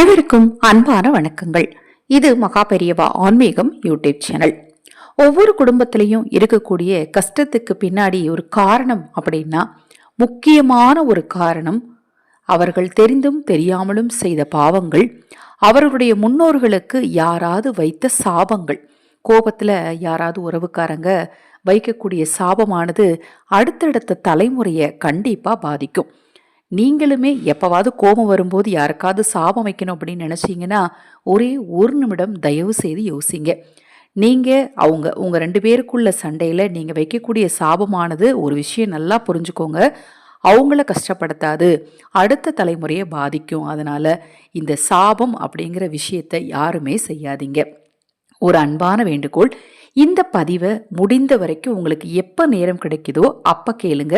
அனைவருக்கும் அன்பான வணக்கங்கள். இது மகா பெரியவா ஆன்மீகம் யூடியூப் சேனல். ஒவ்வொரு குடும்பத்திலையும் இருக்கக்கூடிய கஷ்டத்துக்கு பின்னாடி ஒரு காரணம் அப்படின்னா, முக்கியமான ஒரு காரணம் அவர்கள் தெரிந்தும் தெரியாமலும் செய்த பாவங்கள், அவர்களுடைய முன்னோர்களுக்கு யாராவது வைத்த சாபங்கள். கோபத்துல யாராவது உறவுக்காரங்க வைக்கக்கூடிய சாபமானது அடுத்தடுத்த தலைமுறையை கண்டிப்பா பாதிக்கும். நீங்களுமே எப்பவாவது கோபம் வரும்போது யாருக்காவது சாபம் வைக்கணும் அப்படின்னு நினைச்சீங்கன்னா, ஒரே ஒரு நிமிடம் தயவு செய்து யோசிங்க. நீங்க உங்க 2 பேருக்குள்ள சண்டையில நீங்க வைக்கக்கூடிய சாபமானது, ஒரு விஷயம் நல்லா புரிஞ்சுக்கோங்க, அவங்கள கஷ்டப்படுத்தாது, அடுத்த தலைமுறையை பாதிக்கும். அதனால இந்த சாபம் அப்படிங்கிற விஷயத்தை யாருமே செய்யாதீங்க. ஒரு அன்பான வேண்டுகோள், இந்த பதிவை முடிந்த வரைக்கும் உங்களுக்கு எப்போ நேரம் கிடைக்குதோ அப்போ கேளுங்க.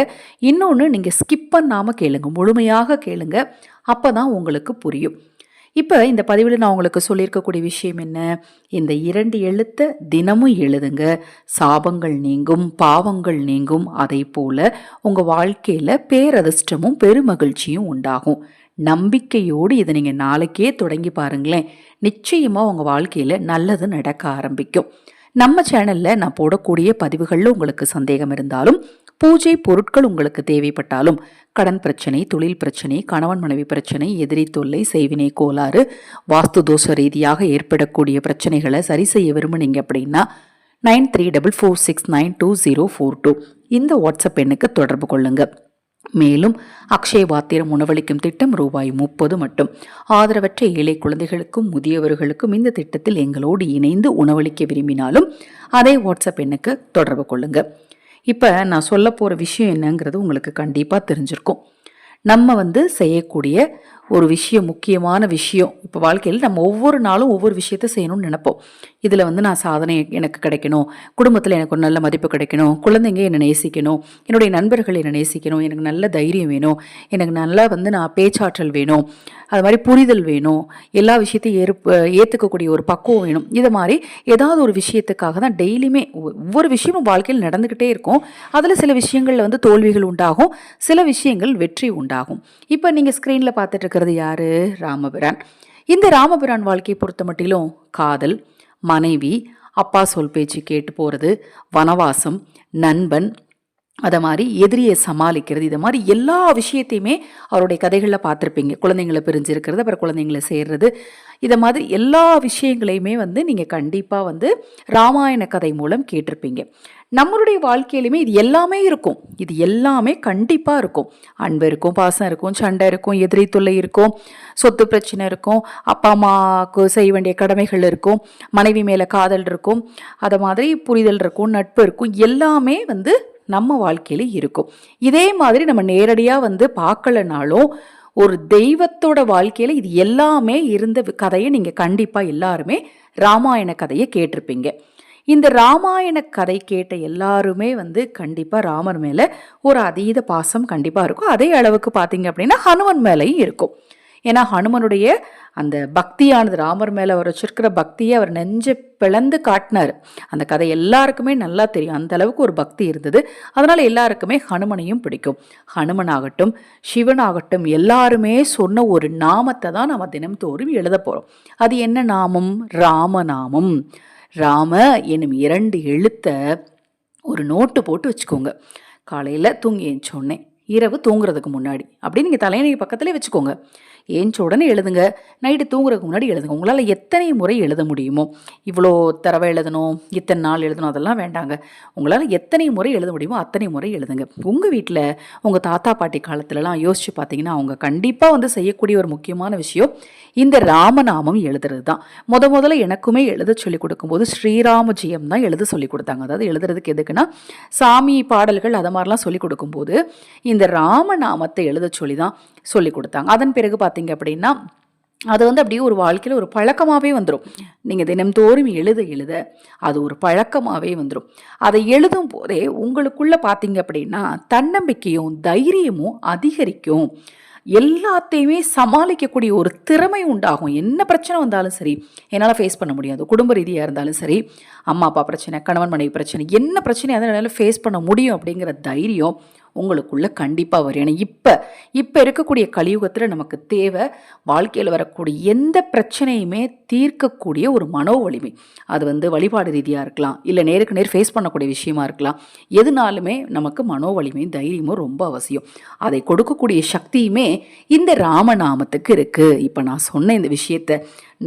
இன்னொன்று, நீங்கள் ஸ்கிப் பண்ணாமல் கேளுங்க, முழுமையாக கேளுங்க, அப்போ தான் உங்களுக்கு புரியும். இப்போ இந்த பதிவில் நான் உங்களுக்கு சொல்லியிருக்கக்கூடிய விஷயம் என்ன, இந்த 2 எழுத்தை தினமும் எழுதுங்க, சாபங்கள் நீங்கும், பாவங்கள் நீங்கும். அதை போல உங்கள் வாழ்க்கையில் பேரதிர்ஷ்டமும் பெருமகிழ்ச்சியும் உண்டாகும். நம்பிக்கையோடு இதை நீங்கள் நாளைக்கே தொடங்கி பாருங்களேன், நிச்சயமாக உங்கள் வாழ்க்கையில் நல்லது நடக்க ஆரம்பிக்கும். நம்ம சேனலில் நான் போடக்கூடிய பதிவுகளில் உங்களுக்கு சந்தேகம் இருந்தாலும், பூஜை பொருட்கள் உங்களுக்கு தேவைப்பட்டாலும், கடன் பிரச்சனை, தொழில் பிரச்சனை, கணவன் மனைவி பிரச்சனை, எதிரி தொல்லை, செய்வினை கோளாறு, வாஸ்து தோஷ ரீதியாக ஏற்படக்கூடிய பிரச்சனைகளை சரி செய்ய விரும்புனீங்க அப்படின்னா 9344692042 இந்த வாட்ஸ்அப் எண்ணுக்கு தொடர்பு கொள்ளுங்க. மேலும் அக்ஷய பாத்திரம் உணவளிக்கும் திட்டம் ₹30 மட்டும். ஆதரவற்ற ஏழை குழந்தைகளுக்கும் முதியவர்களுக்கும் இந்த திட்டத்தில் எங்களோடு இணைந்து உணவளிக்க விரும்பினாலும் அதே வாட்ஸ்அப் எண்ணுக்கு தொடர்பு கொள்ளுங்க. இப்போ நான் சொல்ல போகிற விஷயம் என்னங்கிறது உங்களுக்கு கண்டிப்பாக தெரிஞ்சிருக்கும். நம்ம செய்யக்கூடிய ஒரு விஷயம், முக்கியமான விஷயம். இப்போ வாழ்க்கையில் நம்ம ஒவ்வொரு நாளும் ஒவ்வொரு விஷயத்த செய்யணும்னு நினைப்போம். இதில் நான் சாதனை எனக்கு கிடைக்கணும், குடும்பத்தில் எனக்கு ஒரு நல்ல மதிப்பு கிடைக்கணும், குழந்தைங்க என்னை நேசிக்கணும், என்னுடைய நண்பர்கள் என்னை நேசிக்கணும், எனக்கு நல்ல தைரியம் வேணும், எனக்கு நல்லா நான் பேச்சாற்றல் வேணும், அது மாதிரி புரிதல் வேணும், எல்லா விஷயத்தையும் ஏற்றுக்கக்கூடிய ஒரு பக்குவம் வேணும். இதை மாதிரி ஏதாவது ஒரு விஷயத்துக்காக தான் டெய்லியுமே ஒவ்வொரு விஷயமும் வாழ்க்கையில் நடந்துக்கிட்டே இருக்கும். அதில் சில விஷயங்களில் தோல்விகள் உண்டாகும், சில விஷயங்கள் வெற்றி உண்டாகும். இப்போ நீங்கள் ஸ்க்ரீனில் பார்த்துட்டு இருக்கிறது யாரு? ராமபிரான். இந்த ராமபிரான் வாழ்க்கையை பொறுத்த மட்டிலும் காதல், மனைவி, அப்பா சொல் பேச்சு கேட்டு போகிறது, வனவாசம், நண்பன், அதை மாதிரி எதிரியை சமாளிக்கிறது, இதை மாதிரி எல்லா விஷயத்தையுமே அவருடைய கதைகளில் பார்த்துருப்பீங்க. குழந்தைங்களை பிரிஞ்சிருக்கிறது, அப்புறம் குழந்தைங்களை சேர்றது, இதை மாதிரி எல்லா விஷயங்களையுமே நீங்கள் கண்டிப்பாக ராமாயண கதை மூலம் கேட்டிருப்பீங்க. நம்மளுடைய வாழ்க்கையிலுமே இது எல்லாமே இருக்கும், இது எல்லாமே கண்டிப்பாக இருக்கும். அன்பு இருக்கும், பாசம் இருக்கும், சண்டை இருக்கும், எதிரி தொல்லை இருக்கும், சொத்து பிரச்சனை இருக்கும், அப்பா அம்மாவுக்கு செய்ய வேண்டிய கடமைகள் இருக்கும், மனைவி மேலே காதல் இருக்கும், அதை மாதிரி புரிதல் இருக்கும், நட்பு இருக்கும், எல்லாமே நம்ம வாழ்க்கையில இருக்கும். இதே மாதிரி நம்ம நேரடியாக பார்க்கலனாலும் ஒரு தெய்வத்தோட வாழ்க்கையில இது எல்லாமே இருந்த கதையை நீங்க கண்டிப்பா எல்லாருமே ராமாயண கதையை கேட்டிருப்பீங்க. இந்த ராமாயண கதை கேட்ட எல்லாருமே கண்டிப்பா ராமர் மேல ஒரு அதீத பாசம் கண்டிப்பா இருக்கும். அதே அளவுக்கு பார்த்தீங்க அப்படின்னா ஹனுமன் மேலையும் இருக்கும். ஏன்னா ஹனுமனுடைய அந்த பக்தியானது, ராமர் மேலே அவர் வச்சிருக்கிற பக்தியை அவர் நெஞ்ச பிளந்து காட்டினார். அந்த கதை எல்லாருக்குமே நல்லா தெரியும், அந்த அளவுக்கு ஒரு பக்தி இருந்தது. அதனால எல்லாருக்குமே ஹனுமனையும் பிடிக்கும். ஹனுமனாகட்டும், சிவனாகட்டும், எல்லாருமே சொன்ன ஒரு நாமத்தை தான் நம்ம தினம்தோறும் எழுத போகிறோம். அது என்ன நாமம்? ராமநாமம். ராம என்னும் 2 எழுத்தை ஒரு நோட்டு போட்டு வச்சுக்கோங்க. காலையில் தூங்கி ஏஞ்சோடனே, இரவு தூங்குறதுக்கு முன்னாடி, அப்படி நீங்கள் தலையணை பக்கத்துலேயே வச்சுக்கோங்க. ஏஞ்ச உடனே எழுதுங்க, நைட்டு தூங்குறதுக்கு முன்னாடி எழுதுங்க. உங்களால் எத்தனை முறை எழுத முடியுமோ, இவ்வளோ தடவை எழுதணும், இத்தனை நாள் எழுதணும், அதெல்லாம் வேண்டாங்க. உங்களால் எத்தனை முறை எழுத முடியுமோ அத்தனை முறை எழுதுங்க. உங்கள் வீட்டில் உங்கள் தாத்தா பாட்டி காலத்துலலாம் யோசிச்சு பார்த்தீங்கன்னா அவங்க கண்டிப்பாக செய்யக்கூடிய ஒரு முக்கியமான விஷயம் இந்த ராமநாமம் எழுதுறது தான். முதல்ல எனக்குமே எழுத சொல்லி கொடுக்கும்போது ஸ்ரீராமஜெயம் தான் எழுத சொல்லி கொடுத்தாங்க. அதாவது எழுதுறதுக்கு எதுக்குன்னா, சாமி பாடல்கள் அதை மாதிரிலாம் சொல்லி கொடுக்கும்போது இந்த ராமநாமத்தை எழுத சொல்லி தான் சொல்லி கொடுத்தாங்க. அதன் பிறகு பார்த்தீங்க அப்படின்னா அது அப்படியே ஒரு வாழ்க்கையில் ஒரு பழக்கமாகவே வந்துடும். நீங்கள் தினம்தோறும் எழுத அது ஒரு பழக்கமாகவே வந்துடும். அதை எழுதும் போதே உங்களுக்குள்ள பார்த்தீங்க அப்படின்னா தன்னம்பிக்கையும் தைரியமும் அதிகரிக்கும். எல்லாத்தையுமே சமாளிக்கக்கூடிய ஒரு திறமை உண்டாகும். என்ன பிரச்சனை வந்தாலும் சரி, என்னால் ஃபேஸ் பண்ண முடியாது. குடும்ப ரீதியாக இருந்தாலும் சரி, அம்மா அப்பா பிரச்சனை, கணவன் மனைவி பிரச்சனை, என்ன பிரச்சனையாக இருந்தாலும் என்னால் ஃபேஸ் பண்ண முடியும் அப்படிங்கிற தைரியம் உங்களுக்குள்ள கண்டிப்பாக வரும். ஏன்னா இப்போ இருக்கக்கூடிய கலியுகத்தில் நமக்கு தேவை வாழ்க்கையில் வரக்கூடிய எந்த பிரச்சனையுமே தீர்க்கக்கூடிய ஒரு மனோ வலிமை. அது வழிபாடு ரீதியாக இருக்கலாம், இல்லை நேருக்கு நேர் ஃபேஸ் பண்ணக்கூடிய விஷயமா இருக்கலாம். எதுனாலுமே நமக்கு மனோ வலிமையும் தைரியமும் ரொம்ப அவசியம். அதை கொடுக்கக்கூடிய சக்தியுமே இந்த ராமநாமத்துக்கு இருக்குது. இப்போ நான் சொன்ன இந்த விஷயத்தை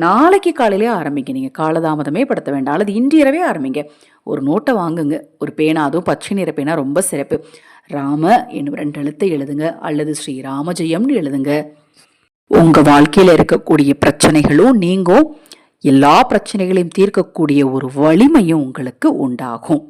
நாளைக்கு காலையிலே ஆரம்பிங்க. நீங்கள் காலதாமதமே படுத்த வேண்டாம், அல்லது இன்றிரவே ஆரம்பிங்க. ஒரு நோட்டை வாங்குங்க, ஒரு பேனா, அதுவும் பச்சை நிற பேனா ரொம்ப சிறப்பு. ராம என்னும் 2 எழுத்தை எழுதுங்க, அல்லது ஸ்ரீராமஜெயம்னு எழுதுங்க. உங்கள் வாழ்க்கையில் இருக்கக்கூடிய பிரச்சனைகளும் நீங்கும், எல்லா பிரச்சனைகளையும் தீர்க்கக்கூடிய ஒரு வலிமையும் உங்களுக்கு உண்டாகும்.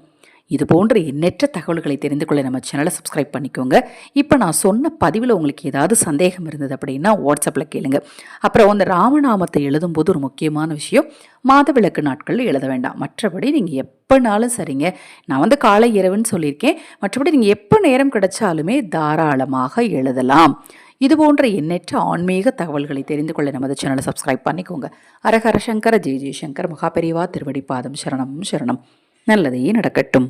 இது போன்ற எண்ணற்ற தகவல்களை தெரிந்து கொள்ள நம்ம சேனலை சப்ஸ்கிரைப் பண்ணிக்கோங்க. இப்போ நான் சொன்ன பதிவில் உங்களுக்கு ஏதாவது சந்தேகம் இருந்தது அப்படின்னா வாட்ஸ்அப்பில் கேளுங்க. அப்புறம் அந்த ராமநாமத்தை எழுதும்போது ஒரு முக்கியமான விஷயம், மாதவிலக்கு நாட்களில் எழுத வேண்டாம். மற்றபடி நீங்கள் எப்போனாலும் சரிங்க. நான் காலை இரவுன்னு சொல்லியிருக்கேன். மற்றபடி நீங்கள் எப்போ நேரம் கிடைச்சாலுமே தாராளமாக எழுதலாம். இது போன்ற எண்ணற்ற ஆன்மீக தகவல்களை தெரிந்து கொள்ள நமது சேனலை சப்ஸ்கிரைப் பண்ணிக்கோங்க. ஹரஹர சங்கர ஜெய ஜெயசங்கர். மகாபெரிவா திருவடி பாதம் சரணம் சரணம். நல்லதே நடக்கட்டும்.